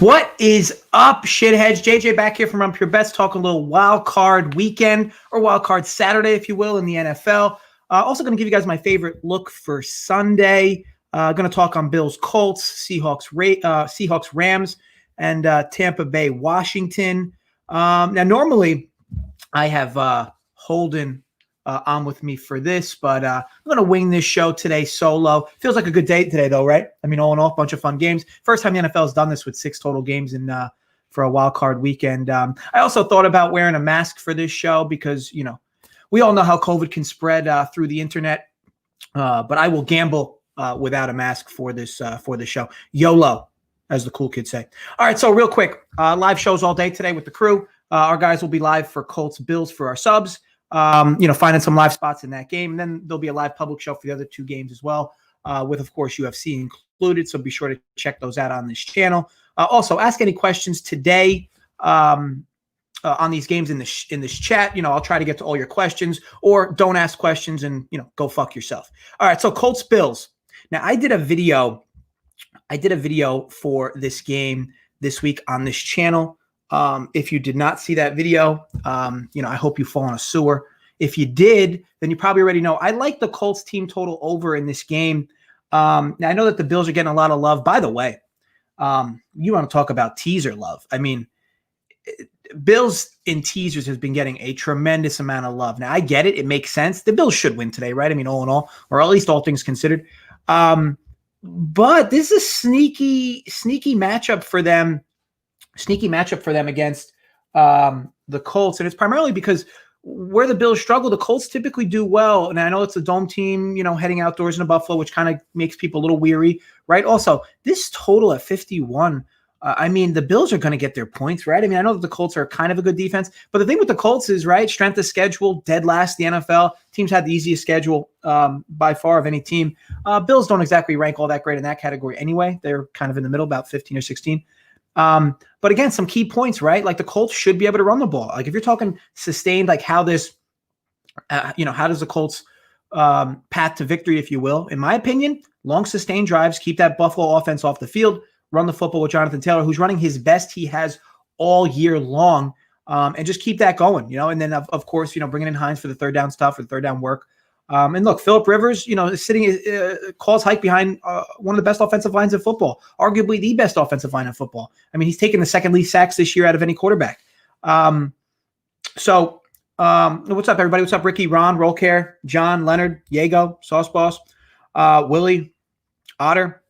What is up, shitheads? JJ back here from Run Pure Bets, talking a little wild card weekend or wild card Saturday, if you will, in the NFL. Also going to give you guys my favorite look for Sunday. Going to talk on Bills, Colts, Seahawks, Rams, and Tampa Bay, Washington. Now, normally I have Holden on with me for this, but I'm going to wing this show today solo. Feels like a good day today, though, right? I mean, all in all, bunch of fun games. First time the NFL has done this with 6 total games for a wild card weekend. I also thought about wearing a mask for this show because, you know, we all know how COVID can spread through the internet, but I will gamble without a mask for this show. YOLO, as the cool kids say. All right, so real quick, live shows all day today with the crew. Our guys will be live for Colts Bills for our subs. Finding some live spots in that game. And then there'll be a live public show for the other 2 games as well, with, of course, UFC included. So be sure to check those out on this channel. Also, ask any questions today on these games in this chat. You know, I'll try to get to all your questions, or don't ask questions and, you know, go fuck yourself. All right, so Colts Bills. Now, I did a video for this game this week on this channel. If you did not see that video, I hope you fall in a sewer. If you did, then you probably already know. I like the Colts team total over in this game. Now, I know that the Bills are getting a lot of love. By the way, you want to talk about teaser love. I mean, Bills in teasers has been getting a tremendous amount of love. Now, I get it. It makes sense. The Bills should win today, right? I mean, all in all, or at least all things considered. But this is a sneaky matchup for them. Against the Colts. And it's primarily because where the Bills struggle, the Colts typically do well. And I know it's a dome team, you know, heading outdoors in Buffalo, which kind of makes people a little weary, right? Also, this total at 51, I mean, the Bills are going to get their points, right? I mean, I know that the Colts are kind of a good defense, but the thing with the Colts is, right, strength of schedule, dead last the NFL. Teams had the easiest schedule by far of any team. Bills don't exactly rank all that great in that category anyway. They're kind of in the middle, about 15 or 16. But again, some key points, right? Like the Colts should be able to run the ball. Like if you're talking sustained, like how this, how does the Colts path to victory, if you will, in my opinion, long sustained drives, keep that Buffalo offense off the field, run the football with Jonathan Taylor, who's running his best he has all year long, and just keep that going, you know, and then of course, you know, bringing in Hines for the third down stuff or the third down work. And look, Phillip Rivers, you know, is sitting calls hike behind one of the best offensive lines in football, arguably the best offensive line in football. I mean, he's taken the second least sacks this year out of any quarterback. What's up, everybody? What's up, Ricky, Ron, Rollcare, John, Leonard, Diego, Sauce Boss, Willie, Otter.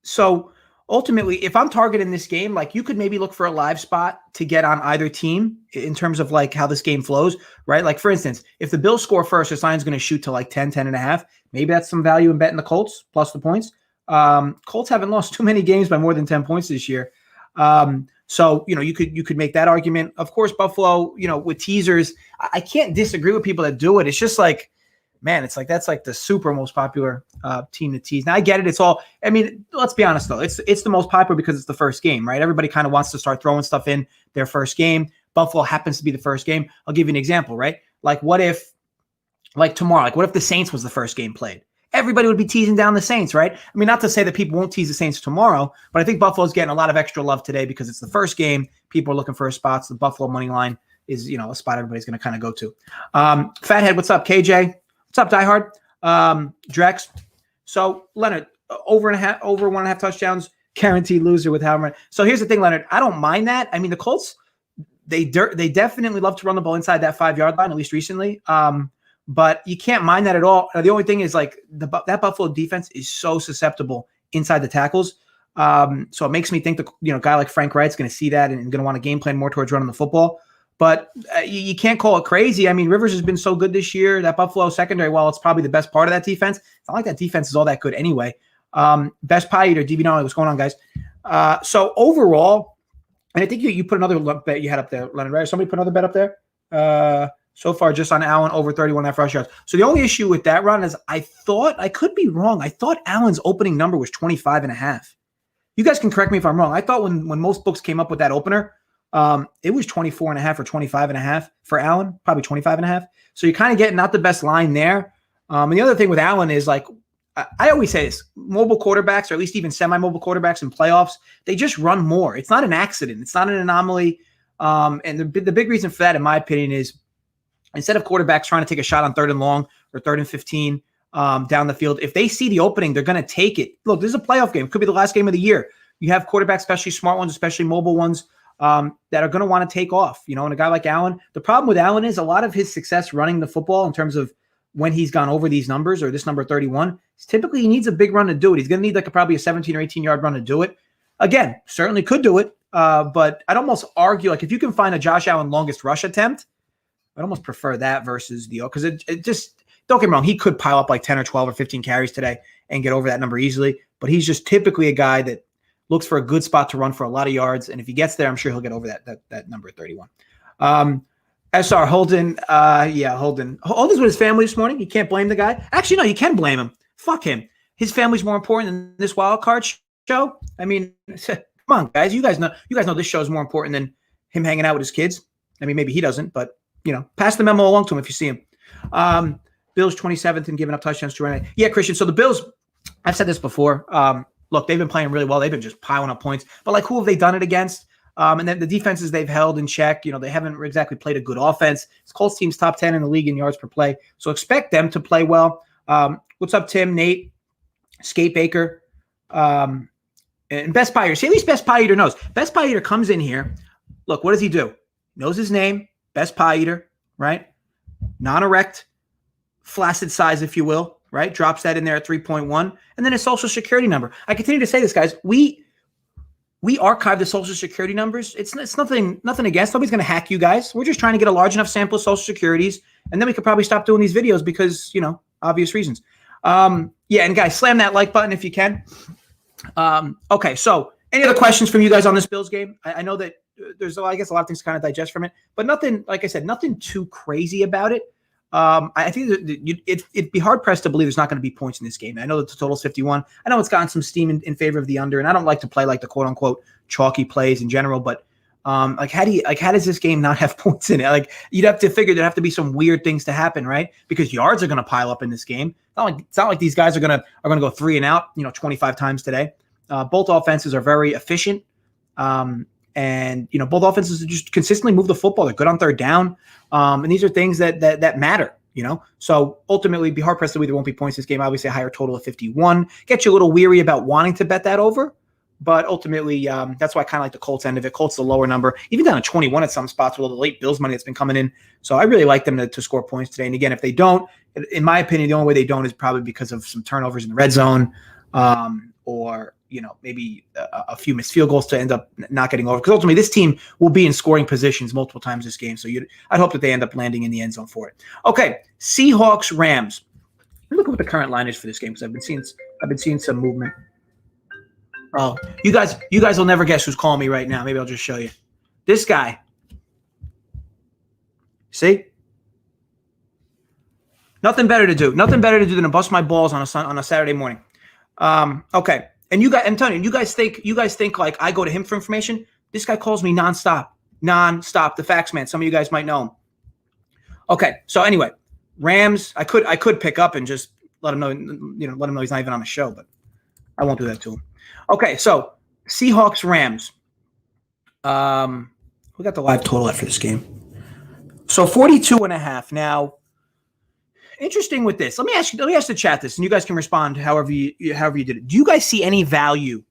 So ultimately, if I'm targeting this game, like you could maybe look for a live spot to get on either team in terms of like how this game flows, right? Like for instance, if the Bills score first, this line's going to shoot to like 10 and a half. Maybe that's some value in betting the Colts plus the points. Colts haven't lost too many games by more than 10 points this year. So, you know, you could make that argument. Of course, Buffalo, you know, with teasers, I can't disagree with people that do it. It's just like, man, it's like that's like the super most popular team to tease. Now I get it. It's all. I mean, let's be honest though. It's the most popular because it's the first game, right? Everybody kind of wants to start throwing stuff in their first game. Buffalo happens to be the first game. I'll give you an example, right? Like what if, like tomorrow, like what if the Saints was the first game played? Everybody would be teasing down the Saints, right? I mean, not to say that people won't tease the Saints tomorrow, but I think Buffalo's getting a lot of extra love today because it's the first game. People are looking for spots. The Buffalo money line is, you know, a spot everybody's going to kind of go to. Fathead, what's up? KJ. What's up, Die Hard? Drex. So, Leonard, over 1.5 touchdowns, guaranteed loser with Howard. So, here's the thing, Leonard. I don't mind that. I mean, the Colts, they definitely love to run the ball inside that 5-yard line, at least recently. But you can't mind that at all. The only thing is, like, that Buffalo defense is so susceptible inside the tackles. So, it makes me think a guy like Frank Wright's going to see that and going to want to game plan more towards running the football. But you can't call it crazy. I mean, Rivers has been so good this year. That Buffalo secondary, while it's probably the best part of that defense, it's not like that defense is all that good anyway. Best Pie Eater, DB, what's going on, guys? So overall, and I think you put another bet you had up there, Leonard, right? Somebody put another bet up there? So far, just on Allen, over 31.5 rush yards. So the only issue with that run is I could be wrong. I thought Allen's opening number was 25.5. You guys can correct me if I'm wrong. I thought when most books came up with that opener, it was 24.5 or 25.5 for Allen, probably 25.5. So you're kind of getting not the best line there. And the other thing with Allen is like I always say this, mobile quarterbacks, or at least even semi-mobile quarterbacks in playoffs, they just run more. It's not an accident. It's not an anomaly. And the big reason for that, in my opinion, is instead of quarterbacks trying to take a shot on 3rd and long or 3rd and 15 down the field, if they see the opening, they're going to take it. Look, this is a playoff game. It could be the last game of the year. You have quarterbacks, especially smart ones, especially mobile ones, that are going to want to take off. And a guy like Allen, the problem with Allen is a lot of his success running the football in terms of when he's gone over these numbers, or this number 31, typically he needs a big run to do it. He's going to need probably a 17 or 18-yard run to do it. Again, certainly could do it, but I'd almost argue, if you can find a Josh Allen longest rush attempt, I'd almost prefer that versus because it just, don't get me wrong, he could pile up 10 or 12 or 15 carries today and get over that number easily, but he's just typically a guy that looks for a good spot to run for a lot of yards, and if he gets there, I'm sure he'll get over that number 31. SR Holden, Holden's with his family this morning. You can't blame the guy. Actually, no, you can blame him. Fuck him. His family's more important than this wild card show. I mean, come on, guys. You guys know this show is more important than him hanging out with his kids. I mean, maybe he doesn't, but pass the memo along to him if you see him. Bills 27th and giving up touchdowns to Renee. Yeah, Christian. So the Bills, I've said this before. Look, they've been playing really well. They've been just piling up points. But who have they done it against? And then the defenses they've held in check, they haven't exactly played a good offense. This Colts team's top 10 in the league in yards per play. So expect them to play well. What's up, Tim, Nate, Skate Baker, and Best Pie Eater? See, at least Best Pie Eater knows. Best Pie Eater comes in here. Look, what does he do? Knows his name, Best Pie Eater, right? Non-erect, flaccid size, if you will, right? Drops that in there at 3.1. And then his social security number. I continue to say this, guys. We archive the social security numbers. It's nothing against. Nobody's going to hack you guys. We're just trying to get a large enough sample of social securities, and then we could probably stop doing these videos because, obvious reasons. And guys, slam that like button if you can. Okay, so any other questions from you guys on this Bills game? I know that there's, I guess, a lot of things to kind of digest from it, but nothing, like I said, nothing too crazy about it. I think it'd be hard-pressed to believe there's not going to be points in this game. I know that the total's 51. I know it's gotten some steam in favor of the under, and I don't like to play the quote-unquote chalky plays in general, but how does this game not have points in it? You'd have to figure there'd have to be some weird things to happen, right? Because yards are going to pile up in this game. It's not like these guys are going to go 3 and out, 25 times today. Both offenses are very efficient. And both offenses just consistently move the football. They're good on 3rd down. And these are things that matter, So ultimately, it'd be hard pressed to believe there won't be points in this game. Obviously, a higher total of 51. Get you a little weary about wanting to bet that over. But ultimately, that's why I kind of like the Colts end of it. Colts the lower number, even down to 21 at some spots with all the late Bills money that's been coming in. So I really like them to score points today. And again, if they don't, in my opinion, the only way they don't is probably because of some turnovers in the red zone, or maybe a few missed field goals to end up not getting over. Because ultimately, this team will be in scoring positions multiple times this game. So I'd hope that they end up landing in the end zone for it. Okay, Seahawks Rams. Look at what the current line is for this game because I've been seeing some movement. Oh, you guys will never guess who's calling me right now. Maybe I'll just show you. This guy. See? Nothing better to do than to bust my balls on a Saturday morning. Okay. And I'm telling you, you guys think I go to him for information. This guy calls me nonstop. The fax man. Some of you guys might know him. Okay. So anyway, Rams, I could pick up and just let him know, let him know he's not even on the show, but I won't do that to him. Okay. So Seahawks Rams. We got the live total after this game. So 42.5. Now, interesting with this. Let me ask the chat this, and you guys can respond however you did it. Do you guys see any value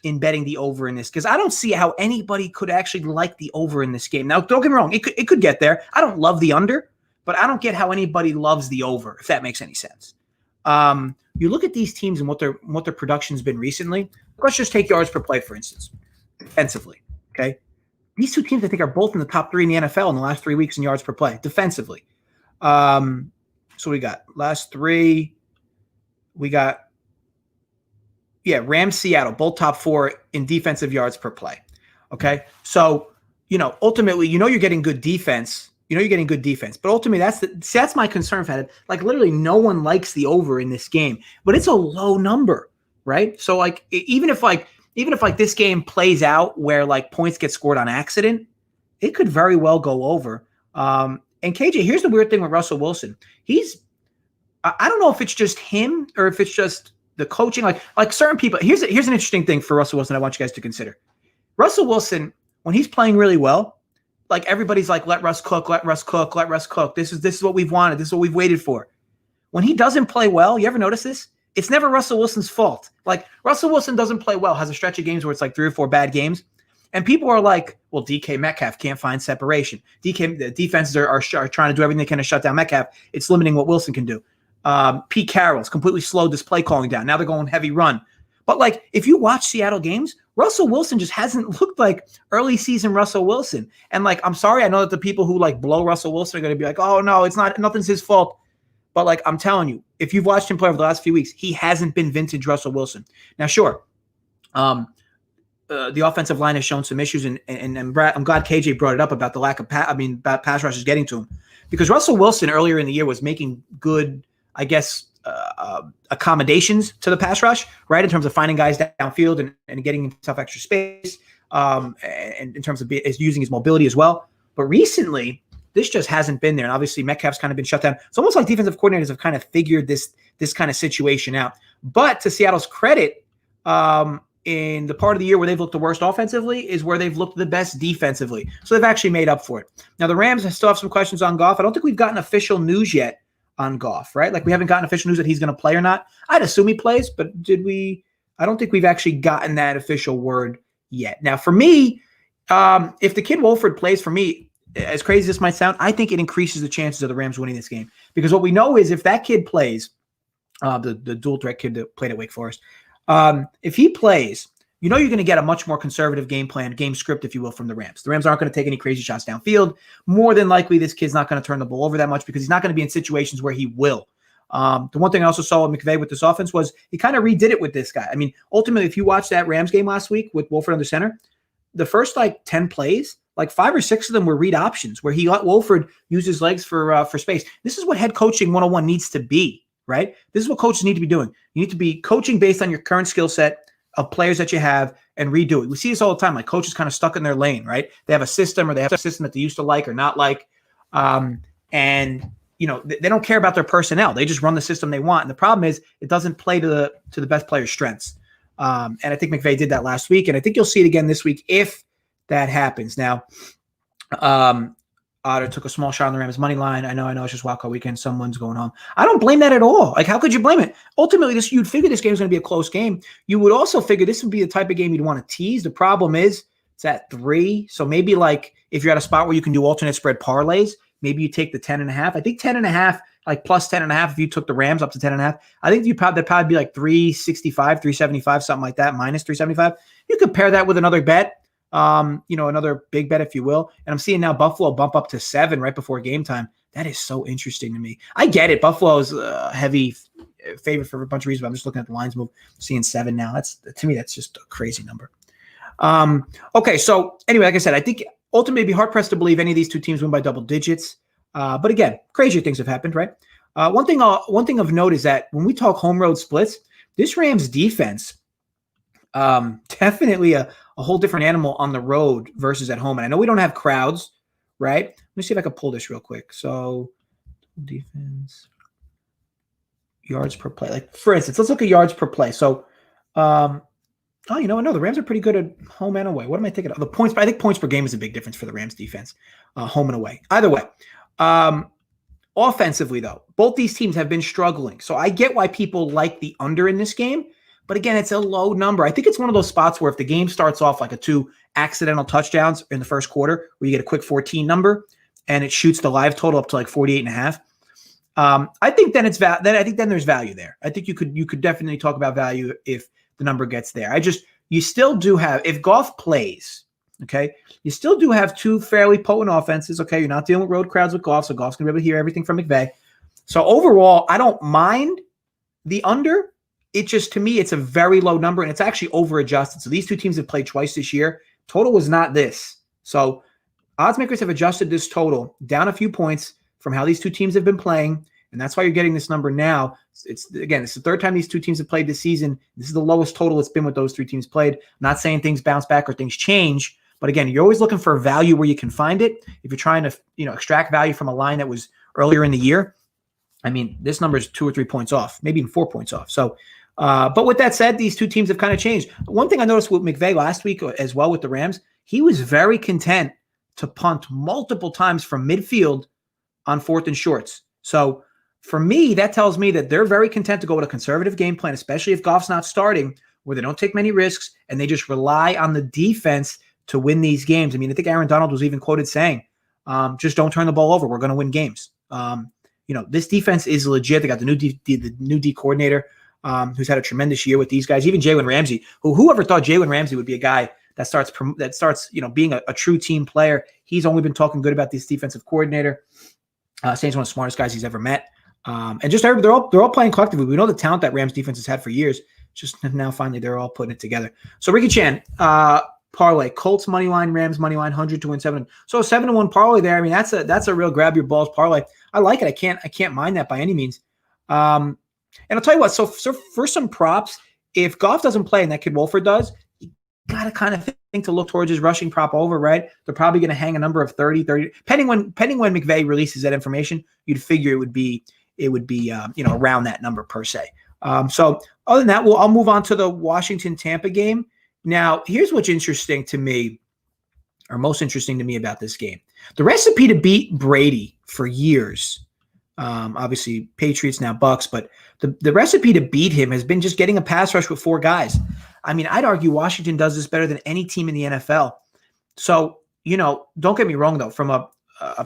in betting the over in this? Because I don't see how anybody could actually like the over in this game. Now, don't get me wrong, it could get there. I don't love the under, but I don't get how anybody loves the over, if that makes any sense. You look at these teams and what their production's been recently. Let's just take yards per play, for instance, defensively. Okay, these two teams I think are both in the top 3 in the NFL in the last 3 weeks in yards per play defensively. So we got last 3. We got, Rams, Seattle, both top 4 in defensive yards per play. Okay. So, ultimately, you're getting good defense. But ultimately that's my concern, Fed. Literally no one likes the over in this game, but it's a low number, right? So even if this game plays out where points get scored on accident, it could very well go over. And KJ, here's the weird thing with Russell Wilson. I don't know if it's just him or if it's just the coaching. Like certain people. Here's an interesting thing for Russell Wilson I want you guys to consider. Russell Wilson, when he's playing really well, like everybody's like, let Russ cook, let Russ cook, let Russ cook. This is what we've wanted. This is what we've waited for. When he doesn't play well, you ever notice this? It's never Russell Wilson's fault. Like Russell Wilson doesn't play well, has a stretch of games where it's like 3 or 4 bad games. And people are like, well, DK Metcalf can't find separation. The defenses are trying to do everything they can to shut down Metcalf. It's limiting what Wilson can do. Pete Carroll's completely slowed this play calling down. Now they're going heavy run. But like, if you watch Seattle games, Russell Wilson just hasn't looked like early season Russell Wilson. And like, I'm sorry, I know that the people who like blow Russell Wilson are going to be like, oh no, it's not, nothing's his fault. But like, I'm telling you, if you've watched him play over the last few weeks, he hasn't been vintage Russell Wilson. Now, sure, the offensive line has shown some issues, and Brad, I'm glad KJ brought it up about the lack of about pass rushers getting to him, because Russell Wilson earlier in the year was making good, I guess, accommodations to the pass rush, right, in terms of finding guys downfield and getting himself extra space, and in terms of using his mobility as well. But recently, this just hasn't been there, and obviously Metcalf's kind of been shut down. It's almost like defensive coordinators have kind of figured this kind of situation out. But to Seattle's credit, in the part of the year where they've looked the worst offensively is where they've looked the best defensively. So they've actually made up for it. Now, the Rams still have some questions on Goff. I don't think we've gotten official news yet on Goff, right? Like, we haven't gotten official news that he's going to play or not. I'd assume he plays, but did we? I don't think we've actually gotten that official word yet. Now, for me, if the kid Wolford plays, for me, as crazy as this might sound, I think it increases the chances of the Rams winning this game. Because what we know is if that kid plays, the dual threat kid that played at Wake Forest, if he plays, you know you're going to get a much more conservative game plan, game script, if you will, from the Rams. The Rams aren't going to take any crazy shots downfield. More than likely, this kid's not going to turn the ball over that much because he's not going to be in situations where he will. The one thing I also saw with McVay with this offense was he kind of redid it with this guy. I mean, ultimately, if you watch that Rams game last week with Wolford under center, the first like 10 plays, like 5 or 6 of them were read options where he let Wolford use his legs for space. This is what head coaching 101 needs to be, right? This is what coaches need to be doing. You need to be coaching based on your current skill set of players that you have and redo it. We see this all the time. Like, coaches kind of stuck in their lane, right? They have a system, or they have a system that they used to like or not like. And you know, they don't care about their personnel. They just run the system they want. And the problem is it doesn't play to the best player's strengths. And I think McVay did that last week. And I think you'll see it again this week if that happens. Now, Otter took a small shot on the Rams money line. I know it's just wildcard weekend. Someone's going home. I don't blame that at all. Like, how could you blame it? Ultimately, you'd figure this game is going to be a close game. You would also figure this would be the type of game you'd want to tease. The problem is it's at 3. So maybe like if you're at a spot where you can do alternate spread parlays, maybe you take the 10.5. I think 10.5, like plus 10.5. If you took the Rams up to 10.5, I think that'd probably be like 365, 375, something like that, minus 375. You could pair that with another bet. Another big bet, if you will. And I'm seeing now Buffalo bump up to 7 right before game time. That is so interesting to me. I get it. Buffalo is a heavy favorite for a bunch of reasons, but I'm just looking at the lines move, seeing 7 now. To me, that's just a crazy number. Okay, so anyway, like I said, I think ultimately it'd be hard-pressed to believe any of these two teams win by double digits. But again, crazier things have happened, right? One thing of note is that when we talk home road splits, this Rams defense, definitely a whole different animal on the road versus at home. And I know we don't have crowds, right? Let me see if I can pull this real quick. So defense, yards per play. Like, for instance, let's look at yards per play. So, the Rams are pretty good at home and away. What am I thinking of? The points, I think points per game is a big difference for the Rams defense, home and away. Either way. Offensively, though, both these teams have been struggling. So I get why people like the under in this game. But again, it's a low number. I think it's one of those spots where if the game starts off like a 2 accidental touchdowns in the first quarter, where you get a quick 14 number and it shoots the live total up to like 48.5. I think then then there's value there. I think you could definitely talk about value if the number gets there. You still do have, if Goff plays, okay, you still do have 2 fairly potent offenses. Okay, you're not dealing with road crowds with Goff, so Goff's gonna be able to hear everything from McVay. So overall, I don't mind the under. It just, to me, it's a very low number, and it's actually over-adjusted. So these two teams have played twice this year. Total was not this. So odds makers have adjusted this total down a few points from how these two teams have been playing, and that's why you're getting this number now. It's the 3rd time these two teams have played this season. This is the lowest total it's been with those 3 teams played. I'm not saying things bounce back or things change, but again, you're always looking for value where you can find it. If you're trying to extract value from a line that was earlier in the year, I mean, this number is 2 or 3 points off, maybe even 4 points off. So, but with that said, these two teams have kind of changed. One thing I noticed with McVay last week as well with the Rams, he was very content to punt multiple times from midfield on 4th and shorts. So for me, that tells me that they're very content to go with a conservative game plan, especially if Goff's not starting, where they don't take many risks and they just rely on the defense to win these games. I mean, I think Aaron Donald was even quoted saying, just don't turn the ball over. We're going to win games. This defense is legit. They got the new D coordinator who's had a tremendous year with these guys. Even Jalen Ramsey, whoever thought Jalen Ramsey would be a guy that starts being a true team player. He's only been talking good about this defensive coordinator. Saying he's one of the smartest guys he's ever met. And just they're all playing collectively. We know the talent that Rams defense has had for years. Just now, finally, they're all putting it together. So Ricky Chan, parlay, Colts money line, Rams money line, 100 to win 7. So a 7-1 parlay there. I mean, that's a real grab your balls parlay. I like it. I can't mind that by any means. And I'll tell you what. So for some props, if Goff doesn't play and that kid Wolford does, you got to kind of think to look towards his rushing prop over, right? They're probably going to hang a number of 30, depending when McVay releases that information. You'd figure it would be around that number per se. So other than that, I'll move on to the Washington-Tampa game. Now, here's what's interesting to me, or most interesting to me about this game. The recipe to beat Brady for years, obviously Patriots, now Bucks, but the recipe to beat him has been just getting a pass rush with 4 guys. I mean, I'd argue Washington does this better than any team in the NFL. So, don't get me wrong, though, from a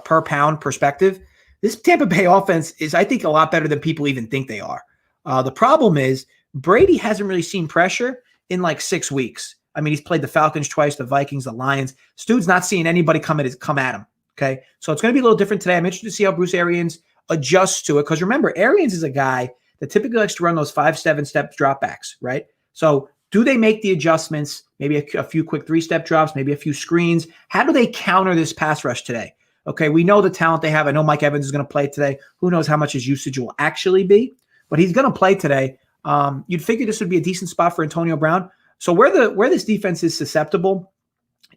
per-pound perspective, this Tampa Bay offense is, I think, a lot better than people even think they are. The problem is Brady hasn't really seen pressure in like 6 weeks. I mean, he's played the Falcons twice, the Vikings, the Lions. Stu's not seeing anybody come at him, okay? So it's going to be a little different today. I'm interested to see how Bruce Arians adjusts to it because remember, Arians is a guy that typically likes to run those 5-7-step dropbacks, right? So do they make the adjustments, maybe a few quick 3-step drops, maybe a few screens? How do they counter this pass rush today? Okay, we know the talent they have. I know Mike Evans is going to play today. Who knows how much his usage will actually be, but he's going to play today. You'd figure this would be a decent spot for Antonio Brown. So where this defense is susceptible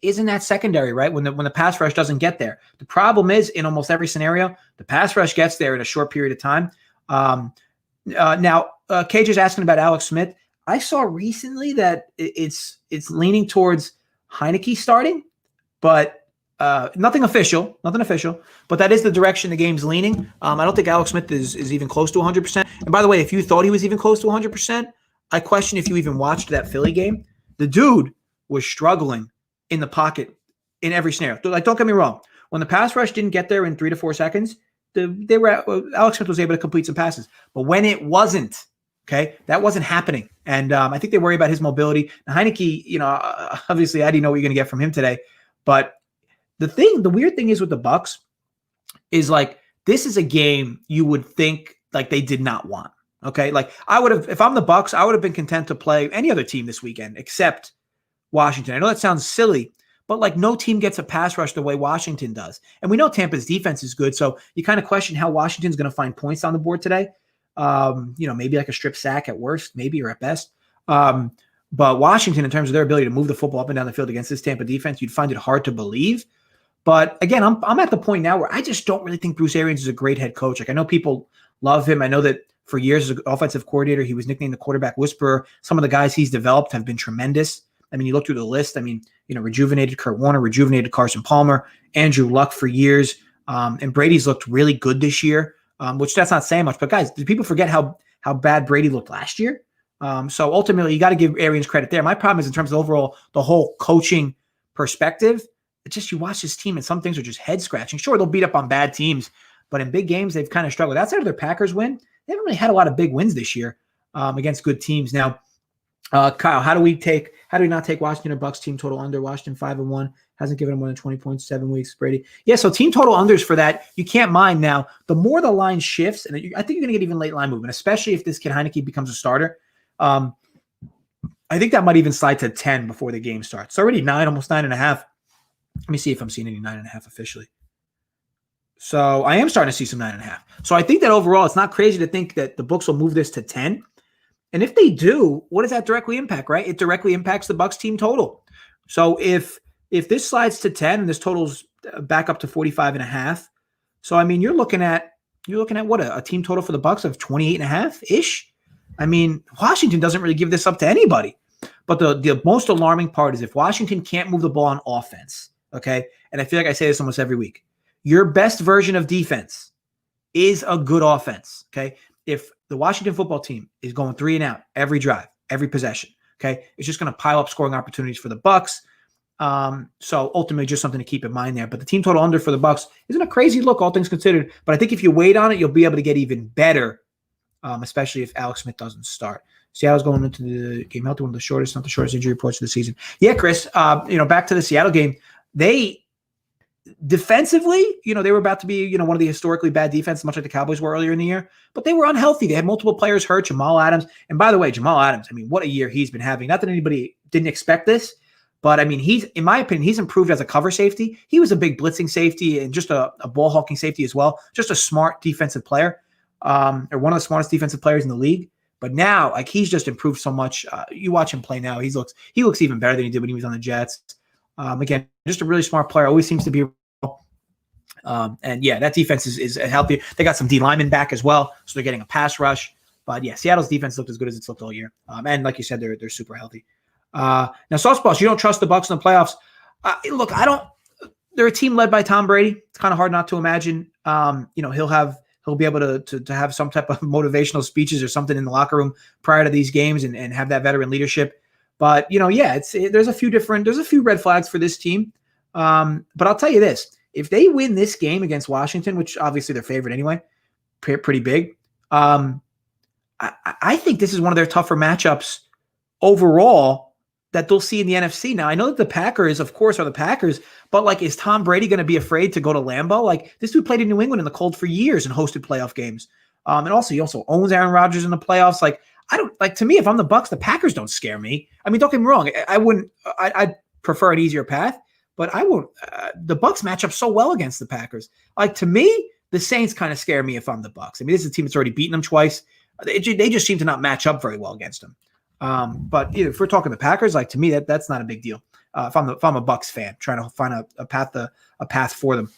is in that secondary, right? When the pass rush doesn't get there. The problem is in almost every scenario, the pass rush gets there in a short period of time. Now, Cage is asking about Alex Smith. I saw recently that it's leaning towards Heineke starting, but nothing official, but that is the direction the game's leaning. I don't think Alex Smith is even close to 100%. And by the way, if you thought he was even close to 100%, I question if you even watched that Philly game. The dude was struggling in the pocket in every scenario. Like, don't get me wrong. When the pass rush didn't get there in 3 to 4 seconds, Alex Smith was able to complete some passes. But when it wasn't, okay, that wasn't happening. And I think they worry about his mobility. Now, Heineke, obviously I didn't know what you're going to get from him today. But the weird thing is with the Bucs is like this is a game you would think like they did not want. Okay, like I would have, if I'm the Bucs, I would have been content to play any other team this weekend except Washington. I know that sounds silly, but like no team gets a pass rush the way Washington does. And we know Tampa's defense is good, so you kind of question how Washington's going to find points on the board today. Maybe like a strip sack at worst, maybe, or at best. But Washington, in terms of their ability to move the football up and down the field against this Tampa defense, you'd find it hard to believe. But again, I'm at the point now where I just don't really think Bruce Arians is a great head coach. Like I know people love him. I know that for years as an offensive coordinator, he was nicknamed the quarterback whisperer. Some of the guys he's developed have been tremendous. I mean, you look through the list. I mean, rejuvenated Kurt Warner, rejuvenated Carson Palmer, Andrew Luck for years. And Brady's looked really good this year, which that's not saying much. But guys, do people forget how bad Brady looked last year? So ultimately, you got to give Arians credit there. My problem is in terms of overall the whole coaching perspective. It's just you watch this team and some things are just head scratching. Sure, they'll beat up on bad teams, but in big games they've kind of struggled. Outside of their Packers win, they haven't really had a lot of big wins this year against good teams. Now, Kyle, how do we not take Washington or Bucks team total under? Washington 5-1 hasn't given them more than 20 points 7 weeks. Brady, yeah. So team total unders for that you can't mind. Now, the more the line shifts, and I think you're going to get even late line movement, especially if this kid Heineke becomes a starter. I think that might even slide to 10 before the game starts. It's already 9, almost 9.5. Let me see if I'm seeing any 9.5 officially. So I am starting to see some 9.5. So I think that overall, it's not crazy to think that the books will move this to 10. And if they do, what does that directly impact, right? It directly impacts the Bucks team total. So if this slides to 10 and this total's back up to 45.5, so I mean, you're looking at You're looking at what, a team total for the Bucs of 28.5-ish? I mean, Washington doesn't really give this up to anybody. But the most alarming part is if Washington can't move the ball on offense, okay, and I feel like I say this almost every week, your best version of defense is a good offense, okay? If the Washington football team is going 3 and out every drive, every possession, okay, it's just going to pile up scoring opportunities for the Bucs. So ultimately just something to keep in mind there. But the team total under for the Bucs isn't a crazy look, all things considered. But I think if you wait on it, you'll be able to get even better, especially if Alex Smith doesn't start. Seattle's going into the game healthy, one of the shortest, not the shortest injury reports of the season. Yeah, Chris, back to the Seattle game. They defensively, they were about to be, one of the historically bad defenses, much like the Cowboys were earlier in the year, but they were unhealthy. They had multiple players hurt, Jamal Adams. And by the way, Jamal Adams, I mean, what a year he's been having. Not that anybody didn't expect this, but I mean, in my opinion, he's improved as a cover safety. He was a big blitzing safety and just a ball hawking safety as well. Just a smart defensive player, or one of the smartest defensive players in the league. But now, he's just improved so much. You watch him play now; he looks even better than he did when he was on the Jets. Again, just a really smart player. Always seems to be. And yeah, that defense is healthy. They got some D linemen back as well, so they're getting a pass rush. But yeah, Seattle's defense looked as good as it's looked all year. And like you said, they're super healthy. Now, Sauce you don't trust the Bucs in the playoffs. Look, I don't. They're a team led by Tom Brady. It's kind of hard not to imagine. He'll be able to have some type of motivational speeches or something in the locker room prior to these games and have that veteran leadership. But there's a few red flags for this team. But I'll tell you this: if they win this game against Washington, which obviously they're favored anyway, pretty big, I think this is one of their tougher matchups overall that they'll see in the NFC. Now, I know that the Packers, of course, are the Packers, but is Tom Brady going to be afraid to go to Lambeau? This dude played in New England in the cold for years and hosted playoff games. And also, he also owns Aaron Rodgers in the playoffs. To me, if I'm the Bucs, the Packers don't scare me. I mean, don't get me wrong. I'd prefer an easier path, but I won't. The Bucs match up so well against the Packers. To me, the Saints kind of scare me if I'm the Bucs. I mean, this is a team that's already beaten them twice. They just seem to not match up very well against them. But if we're talking the Packers, to me, that's not a big deal. If I'm a Bucs fan, trying to find a path for them.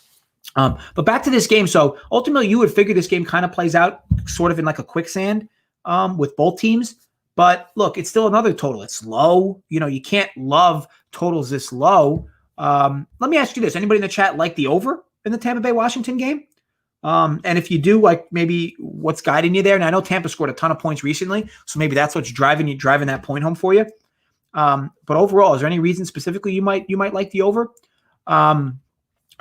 But back to this game. So ultimately, you would figure this game kind of plays out sort of in a quicksand with both teams. But look, it's still another total. It's low. You can't love totals this low. Let me ask you this: anybody in the chat like the over in the Tampa Bay Washington game? And if you do, maybe what's guiding you there? And I know Tampa scored a ton of points recently, so maybe that's what's driving that point home for you. But overall, is there any reason specifically you might like the over?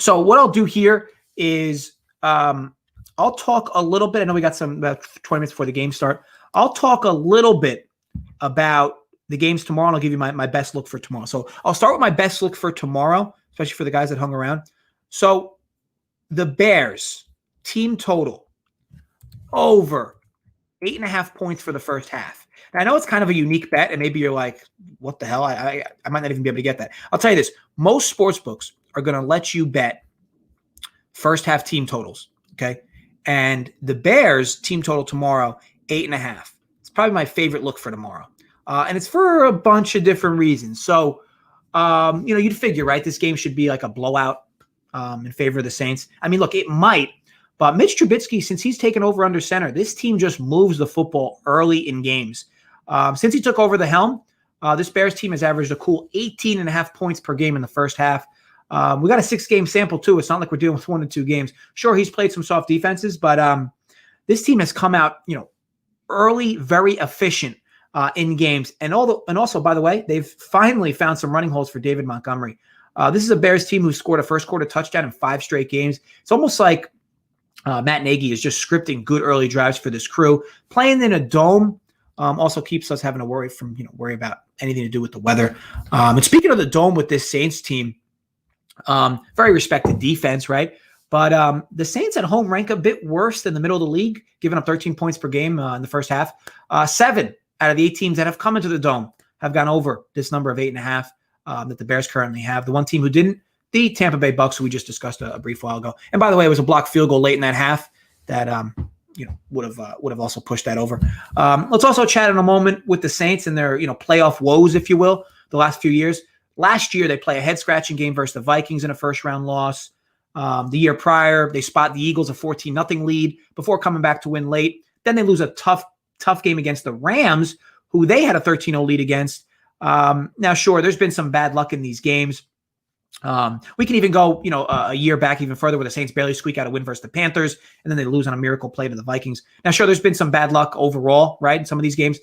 So what I'll do here is I'll talk a little bit. I know we got about 20 minutes before the game start. I'll talk a little bit about the games tomorrow, and I'll give you my best look for tomorrow. So I'll start with my best look for tomorrow, especially for the guys that hung around. So the Bears team total over 8.5 points for the first half. Now, I know it's kind of a unique bet, and maybe you're like, what the hell? I might not even be able to get that. I'll tell you this. Most sports books are going to let you bet first half team totals, okay? And the Bears team total tomorrow, 8.5. It's probably my favorite look for tomorrow. And it's for a bunch of different reasons. So, you'd figure, right, this game should be like a blowout in favor of the Saints. I mean, look, it might. But Mitch Trubisky, since he's taken over under center, this team just moves the football early in games. Since he took over the helm, this Bears team has averaged a cool 18.5 points per game in the first half. We got a 6-game sample, too. It's not like we're dealing with 1 and 2 games. Sure, he's played some soft defenses, but this team has come out, early, very efficient in games. And also, by the way, they've finally found some running holes for David Montgomery. This is a Bears team who scored a first quarter touchdown in 5 straight games. It's almost like Matt Nagy is just scripting good early drives for this crew. Playing in a dome also keeps us having to worry about anything to do with the weather. And speaking of the dome with this Saints team, very respected defense, right? But the Saints at home rank a bit worse than the middle of the league, giving up 13 points per game in the first half. 7 out of the 8 teams that have come into the dome have gone over this number of 8.5 that the Bears currently have. The one team who didn't, the Tampa Bay Bucks, who we just discussed a brief while ago. And by the way, it was a blocked field goal late in that half that would have also pushed that over. Let's also chat in a moment with the Saints and their playoff woes, if you will, the last few years. Last year they play a head scratching game versus the Vikings in a first round loss. The year prior, they spot the Eagles a 14-0 lead before coming back to win late. Then they lose a tough game against the Rams, who they had a 13-0 lead against. Now, sure, there's been some bad luck in these games. We can even go, a year back even further where the Saints barely squeak out a win versus the Panthers, and then they lose on a miracle play to the Vikings. Now, sure, there's been some bad luck overall, right, in some of these games,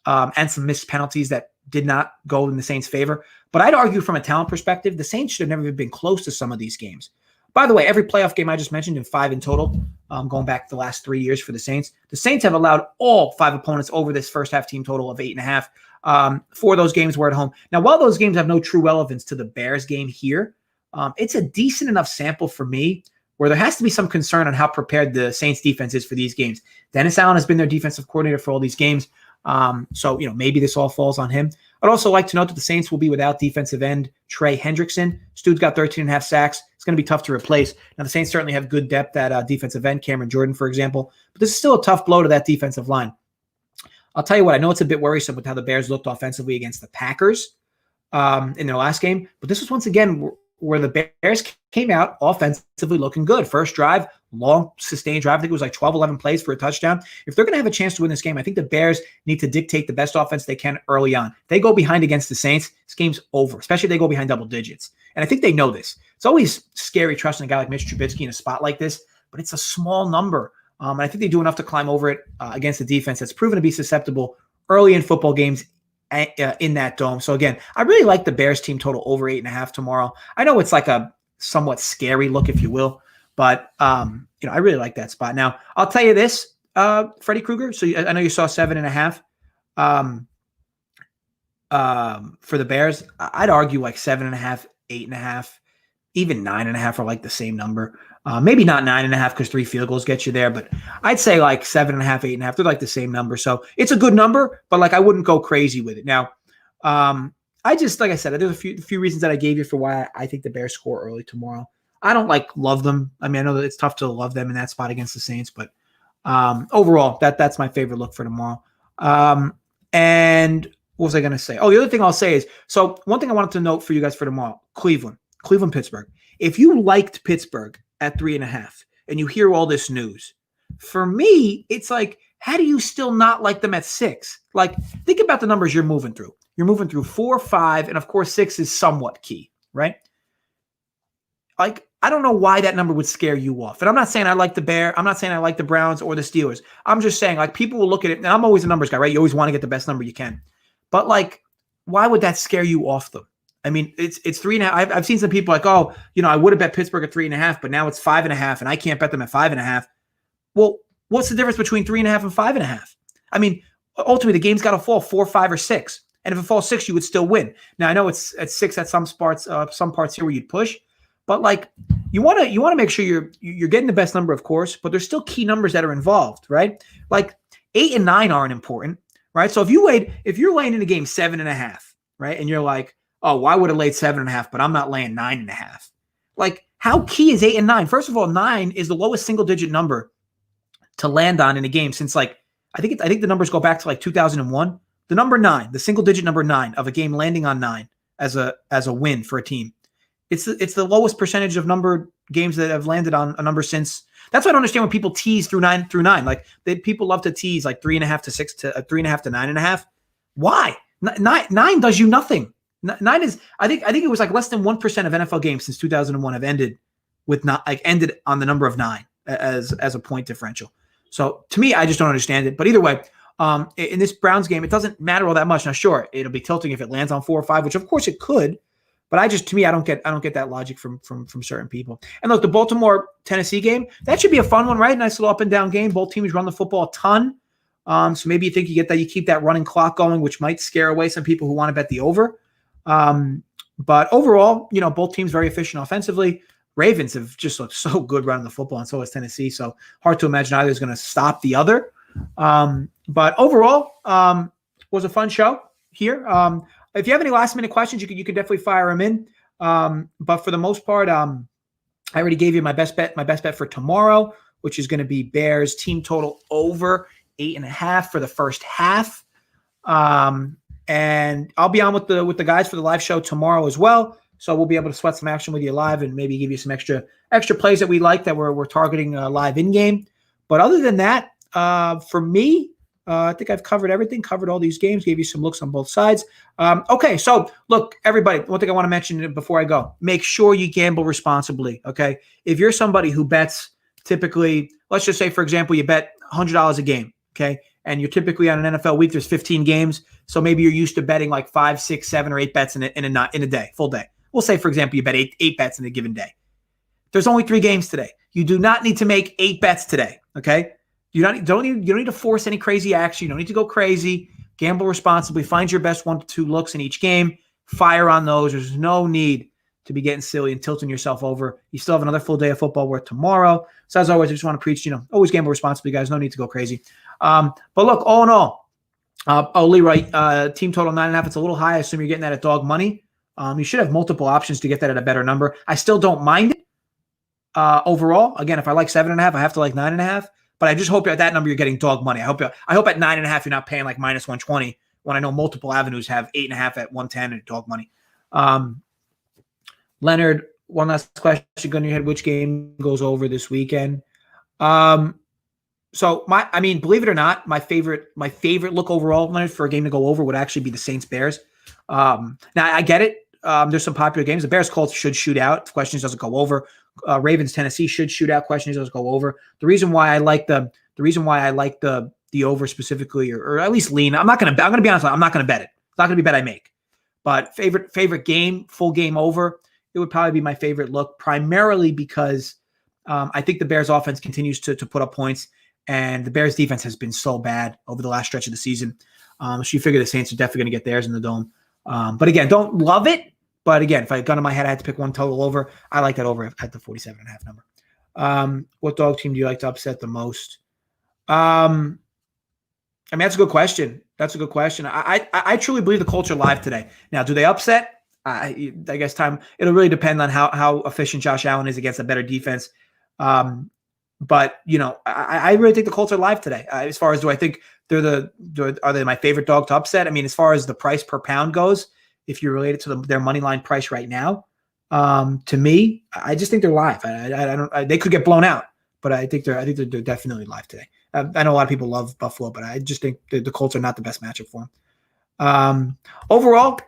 and some missed penalties that did not go in the Saints' favor. But I'd argue from a talent perspective, the Saints should have never even been close to some of these games. By the way, every playoff game I just mentioned, in 5 in total, going back the last 3 years for the Saints have allowed all 5 opponents over this first half team total of 8.5. 4 of those games were at home. Now, while those games have no true relevance to the Bears game here, it's a decent enough sample for me where there has to be some concern on how prepared the Saints defense is for these games. Dennis Allen has been their defensive coordinator for all these games. So maybe this all falls on him. I'd also like to note that the Saints will be without defensive end Trey Hendrickson. Stu's got 13.5 sacks. It's going to be tough to replace. Now, the Saints certainly have good depth at defensive end, Cameron Jordan, for example. But this is still a tough blow to that defensive line. I'll tell you what, I know it's a bit worrisome with how the Bears looked offensively against the Packers in their last game. But this was once again where the Bears came out offensively looking good. First drive, long, sustained drive. I think it was like 12, 11 plays for a touchdown. If they're going to have a chance to win this game, I think the Bears need to dictate the best offense they can early on. They go behind against the Saints, this game's over, especially if they go behind double digits. And I think they know this. It's always scary trusting a guy like Mitch Trubisky in a spot like this, but it's a small number. And I think they do enough to climb over it against a defense that's proven to be susceptible early in football games in that dome. So again, I really like the Bears team total over 8.5 tomorrow. I know it's like a somewhat scary look, if you will, but I really like that spot. Now, I'll tell you this, Freddie Krueger. So I know you saw 7.5 for the Bears. I'd argue like 7.5, 8.5, even 9.5 are like the same number. Maybe not 9.5 because 3 field goals get you there, but I'd say like 7.5, 8.5. They're like the same number. So it's a good number, but like I wouldn't go crazy with it. Now, I just, like I said, there's a few reasons that I gave you for why I think the Bears score early tomorrow. I don't love them. I mean, I know that it's tough to love them in that spot against the Saints, but overall, that's my favorite look for tomorrow. And what was I going to say? Oh, the other thing I'll say is, so one thing I wanted to note for you guys for tomorrow, Cleveland, Pittsburgh. If you liked Pittsburgh at 3.5 and you hear all this news, for me, it's like, how do you still not like them at 6? Like, think about the numbers you're moving through. You're moving through 4, 5, and of course 6 is somewhat key, right? Like, I don't know why that number would scare you off. And I'm not saying I like the Bears. I'm not saying I like the Browns or the Steelers. I'm just saying, like, people will look at it, and I'm always a numbers guy, right? You always want to get the best number you can. But, like, why would that scare you off them? I mean, it's 3.5. I've seen some people like, oh, I would have bet Pittsburgh at 3.5, but now it's 5.5, and I can't bet them at 5.5. Well, what's the difference between 3.5 and 5.5? I mean, ultimately, the game's got to fall 4, 5, or 6. And if it falls 6, you would still win. Now, I know it's at 6 at some parts here where you'd push, but like you want to make sure you're getting the best number, of course, but there's still key numbers that are involved, right? Like 8 and 9 aren't important, right? So if you're laying in a game 7.5, right, and you're like, oh, well, I would have laid 7.5, but I'm not laying 9.5. Like, how key is 8 and 9? First of all, 9 is the lowest single-digit number to land on in a game since, like, I think the numbers go back to like 2001. The number 9, the single-digit number 9 of a game landing on 9 as a win for a team. It's the lowest percentage of numbered games that have landed on a number since. That's why I don't understand when people tease through 9. Like, people love to tease like 3.5 to 6 to 3.5 to 9.5. Why? 9 does you nothing. 9 is, I think it was like less than 1% of NFL games since 2001 have ended on the number of 9 as a point differential. So to me, I just don't understand it. But either way, in this Browns game, it doesn't matter all that much. Now, sure, it'll be tilting if it lands on 4 or 5, which of course it could. But I don't get that logic from certain people. And look, the Baltimore-Tennessee game, that should be a fun one, right? Nice little up and down game. Both teams run the football a ton. So maybe you think you keep that running clock going, which might scare away some people who want to bet the over. But overall, both teams very efficient offensively. Ravens have just looked so good running the football, and so has Tennessee. So hard to imagine either is going to stop the other. But overall, was a fun show here. If you have any last-minute questions, you can definitely fire them in. But for the most part, I already gave you my best bet for tomorrow, which is going to be Bears team total over 8.5 for the first half. And I'll be on with the guys for the live show tomorrow as well. So we'll be able to sweat some action with you live and maybe give you some extra plays that we like that we're targeting live in game. But other than that, for me, I think I've covered everything, covered all these games, gave you some looks on both sides. Okay, so look, everybody, one thing I want to mention before I go, make sure you gamble responsibly, okay? If you're somebody who bets typically, let's just say, for example, you bet $100 a game, okay? And you're typically on an NFL week, there's 15 games, so maybe you're used to betting like 5, 6, 7, or 8 bets in a day, full day. We'll say, for example, you bet eight bets in a given day. There's only 3 games today. You do not need to make 8 bets today, okay? You don't need to force any crazy action. You don't need to go crazy. Gamble responsibly. Find your best 1 to 2 looks in each game. Fire on those. There's no need to be getting silly and tilting yourself over. You still have another full day of football work tomorrow. So as always, I just want to preach, always gamble responsibly, guys. No need to go crazy. But look, all in all, Leroy, team total 9.5. It's a little high. I assume you're getting that at dog money. You should have multiple options to get that at a better number. I still don't mind it overall. Again, if I like 7.5, I have to like 9.5. But I just hope at that number you're getting dog money. I hope at 9.5 you're not paying like minus 120 when I know multiple avenues have 8.5 at 110 and dog money. Leonard, one last question. Gun to your head, which game goes over this weekend? Believe it or not, my favorite look overall, Leonard, for a game to go over would actually be the Saints-Bears. Now I get it. There's some popular games. The Bears-Colts should shoot out. The question doesn't go over. Ravens-Tennessee should shoot out. Question doesn't go over. The reason why I like the over specifically, or at least lean. I'm going to be honest. I'm not going to bet it. It's not going to be a bet I make. But favorite game, full game over. It would probably be my favorite look, primarily because I think the Bears offense continues to put up points, and the Bears defense has been so bad over the last stretch of the season. So you figure the Saints are definitely going to get theirs in the dome. But again, don't love it. But again, if I had a gun in my head, I had to pick one total over. I like that over at the 47.5 number. What dog team do you like to upset the most? That's a good question. That's a good question. I truly believe the Colts are live today. Now, do they upset? I guess it'll really depend on how efficient Josh Allen is against a better defense. But I really think the Colts are live today. As far as do I think are they my favorite dog to upset? As far as the price per pound goes, if you relate it to their money line price right now, to me, I just think they're live. They could get blown out, but I think they're definitely live today. I know a lot of people love Buffalo, but I just think the Colts are not the best matchup for them. Overall,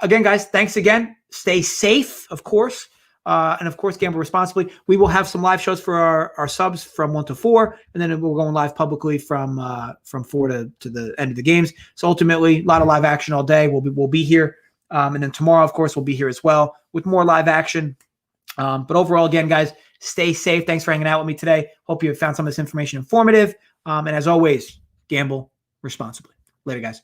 again, guys, thanks again. Stay safe, of course. And of course, gamble responsibly. We will have some live shows for our subs from 1 to 4, and then we're going live publicly from 4 to the end of the games. So ultimately, a lot of live action all day. We'll be here, and then tomorrow, of course, we'll be here as well with more live action. But overall, again, guys, stay safe. Thanks for hanging out with me today. Hope you found some of this information informative. And as always, gamble responsibly. Later, guys.